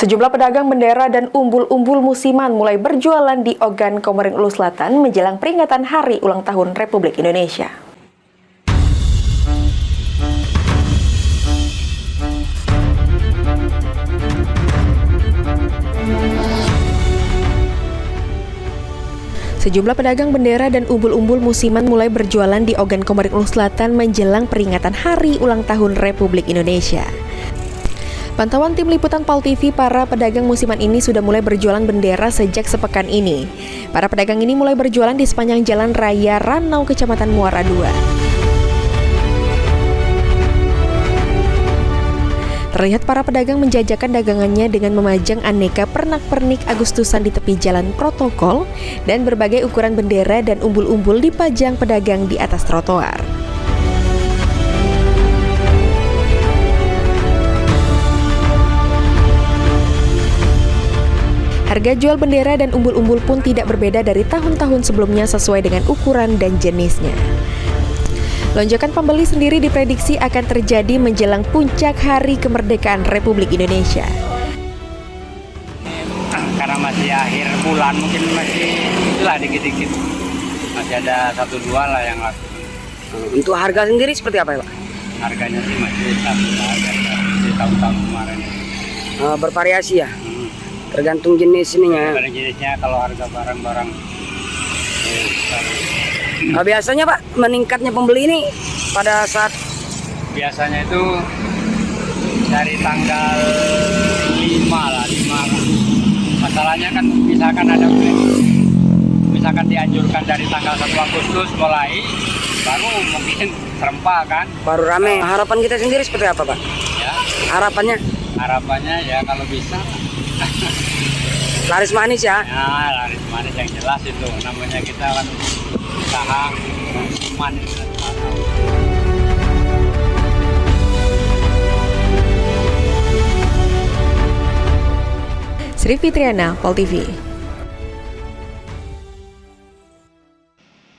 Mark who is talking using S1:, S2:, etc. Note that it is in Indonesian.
S1: Sejumlah pedagang bendera dan umbul-umbul musiman mulai berjualan di Ogan Komering Ulu Selatan menjelang peringatan Hari Ulang Tahun Republik Indonesia. Sejumlah pedagang bendera dan umbul-umbul musiman mulai berjualan di Ogan Komering Ulu Selatan menjelang peringatan Hari Ulang Tahun Republik Indonesia. Pantauan tim liputan PAL TV, para pedagang musiman ini sudah mulai berjualan bendera sejak sepekan ini. Para pedagang ini mulai berjualan di sepanjang Jalan Raya Ranau, Kecamatan Muara II. Terlihat para pedagang menjajakan dagangannya dengan memajang aneka pernak-pernik Agustusan di tepi jalan protokol dan berbagai ukuran bendera dan umbul-umbul dipajang pedagang di atas trotoar. Harga jual bendera dan umbul-umbul pun tidak berbeda dari tahun-tahun sebelumnya sesuai dengan ukuran dan jenisnya. Lonjakan pembeli sendiri diprediksi akan terjadi menjelang puncak Hari Kemerdekaan Republik Indonesia.
S2: Karena masih akhir bulan, mungkin masih itulah dikit-dikit. Masih ada 1-2 lah yang laku.
S3: Untuk harga sendiri seperti apa ya, Pak?
S2: Harganya sih masih sama di tahun-tahun kemarin.
S3: Bervariasi ya? Tergantung jenis ininya.
S2: Pada jenisnya, kalau harga barang-barang
S3: Biasanya Pak, meningkatnya pembeli ini pada saat
S2: biasanya itu dari tanggal 5 lah, 5. Masalahnya kan misalkan dianjurkan dari tanggal 1 Agustus mulai, baru mungkin serempak kan.
S3: baru rame. Harapan kita sendiri seperti apa Pak?
S2: Ya,
S3: Harapannya
S2: ya kalau bisa.
S3: laris manis ya?
S2: Ya, laris manis yang jelas itu. Namanya kita kan usaha musiman.
S1: Sri Fitriana, PAL TV.